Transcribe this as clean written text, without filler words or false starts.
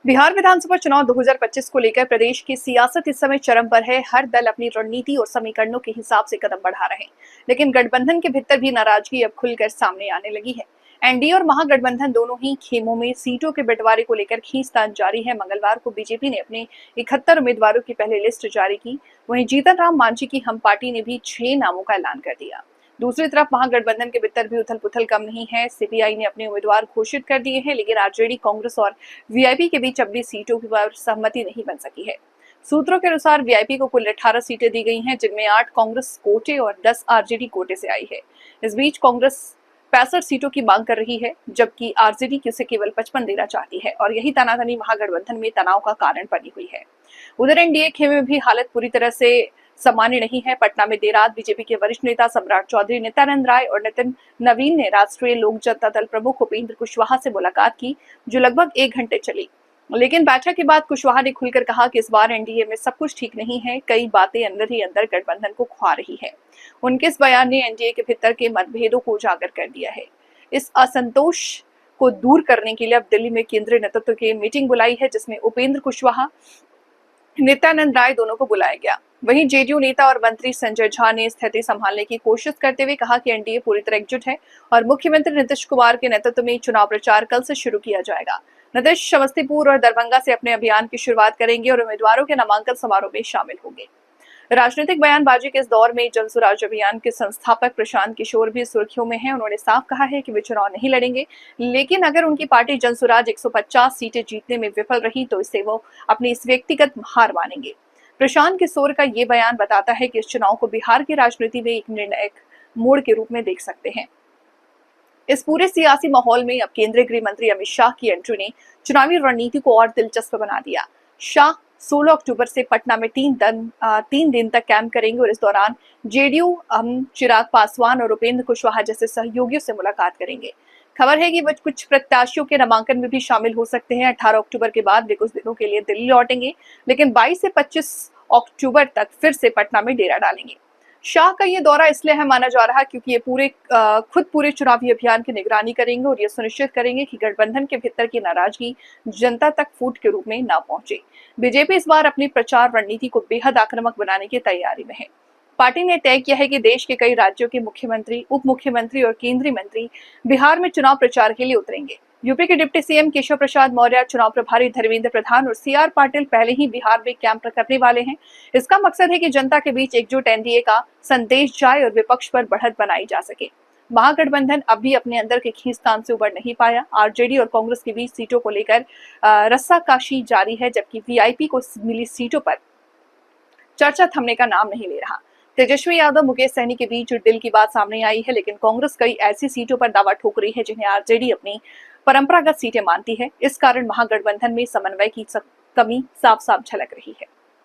बिहार विधानसभा चुनाव 2025 को लेकर प्रदेश की सियासत इस समय चरम पर है। हर दल अपनी रणनीति और समीकरणों के हिसाब से कदम बढ़ा रहे हैं, लेकिन गठबंधन के भीतर भी नाराजगी अब खुलकर सामने आने लगी है। एनडीए और महागठबंधन दोनों ही खेमों में सीटों के बंटवारे को लेकर खींचतान जारी है। मंगलवार को बीजेपी ने अपने 71 उम्मीदवारों की पहली लिस्ट जारी की। वहीं जीतन राम मांझी की हम पार्टी ने भी 6 नामों का ऐलान कर दिया। दूसरी तरफ महागठबंधन के भीतर भी उथल पुथल कम नहीं है। सीपीआई ने अपने उम्मीदवार घोषित कर दिए हैं, लेकिन आरजेडी, कांग्रेस और वीआईपी के बीच 26 सीटों पर सहमति नहीं बन सकी है। सूत्रों के अनुसार वीआईपी को कुल 18 सीटें दी गई हैं, जिनमें 8 कांग्रेस कोटे और 10 आरजेडी कोटे से आई है। इस बीच कांग्रेस 65 सीटों की मांग कर रही है, जबकि आरजेडी उसे केवल 55 देना चाहती है और यही तनातनी महागठबंधन में तनाव का कारण बनी हुई है। उधर एनडीए खेमे में भी हालत पूरी तरह से सामान्य नहीं है। पटना में देर रात बीजेपी के वरिष्ठ नेता सम्राट चौधरी, नित्यानंद राय और नितिन नवीन ने राष्ट्रीय लोक जनता दल प्रमुख उपेंद्र कुशवाहा से मुलाकात की, जो लगभग 1 घंटे चली। लेकिन बैठक के बाद कुशवाहा ने खुलकर कहा कि इस बार एनडीए में सब कुछ ठीक नहीं है, कई बातें अंदर ही अंदर गठबंधन को खुआ रही है। उनके इस बयान ने एनडीए के भीतर के मतभेदों को उजागर कर दिया है। इस असंतोष को दूर करने के लिए अब दिल्ली में केंद्रीय नेतृत्व की मीटिंग बुलाई है, जिसमें उपेंद्र कुशवाहा, नित्यानंद राय दोनों को बुलाया गया। वहीं जेडीयू नेता और मंत्री संजय झा ने स्थिति संभालने की कोशिश करते हुए कहा कि एनडीए पूरी तरह एकजुट है और मुख्यमंत्री नीतीश कुमार के नेतृत्व में चुनाव प्रचार कल से शुरू किया जाएगा। नीतीश समस्तीपुर और दरभंगा से अपने अभियान की शुरुआत करेंगे और उम्मीदवारों के नामांकन समारोह में शामिल होंगे। राजनीतिक बयानबाजी के इस दौर में जन स्वराज अभियान के संस्थापक प्रशांत किशोर भी सुर्खियों में हैं। उन्होंने साफ कहा है कि वे चुनाव नहीं लड़ेंगे, लेकिन अगर उनकी पार्टी जन स्वराज 150 सीटें जीतने में विफल रही तो इसे वो अपनी इस व्यक्तिगत हार मानेंगे। प्रशांत किशोर का ये बयान बताता है कि इस चुनाव को बिहार की राजनीति में एक निर्णायक मोड़ के रूप में देख सकते हैं। इस पूरे सियासी माहौल में अब केंद्रीय गृह मंत्री अमित शाह की एंट्री ने चुनावी रणनीति को और दिलचस्प बना दिया। शाह 16 अक्टूबर से पटना में 3 दिन तक कैंप करेंगे और इस दौरान जेडीयू चिराग पासवान और उपेंद्र कुशवाहा जैसे सहयोगियों से मुलाकात करेंगे। खबर है कि वह कुछ प्रत्याशियों के नामांकन में भी शामिल हो सकते हैं। 18 अक्टूबर के बाद वे कुछ दिनों के लिए दिल्ली लौटेंगे, लेकिन 22 से 25 अक्टूबर तक फिर से पटना में डेरा डालेंगे। शाह का ये दौरा इसलिए अहम माना जा रहा है क्योंकि ये खुद पूरे चुनावी अभियान की निगरानी करेंगे और ये सुनिश्चित करेंगे कि गठबंधन के भीतर की नाराजगी जनता तक फूट के रूप में न पहुंचे। बीजेपी इस बार अपनी प्रचार रणनीति को बेहद आक्रामक बनाने की तैयारी में है। पार्टी ने तय किया है कि देश के कई राज्यों के मुख्यमंत्री, उप मुख्यमंत्री और केंद्रीय मंत्री बिहार में चुनाव प्रचार के लिए उतरेंगे। यूपी के डिप्टी सीएम केशव प्रसाद मौर्य, चुनाव प्रभारी धर्मेंद्र प्रधान और सीआर पाटिल पहले ही बिहार में कैंप करने वाले हैं। इसका मकसद है कि जनता के बीच एकजुट एनडीए का संदेश जाए और विपक्ष पर बढ़त बनाई जा सके। महागठबंधन अब भी अपने अंदर के खींचतान से उबर नहीं पाया। आरजेडी और कांग्रेस के बीच सीटों को लेकर रस्साकशी जारी है, जबकि वीआईपी को मिली सीटों पर चर्चा थमने का नाम नहीं ले रहा। तेजस्वी यादव, मुकेश सहनी के बीच दिल की बात सामने आई है, लेकिन कांग्रेस कई ऐसी सीटों पर दावा ठोक रही है जिन्हें आरजेडी अपनी परंपरागत सीटें मानती है। इस कारण महागठबंधन में समन्वय की कमी साफ साफ झलक रही है।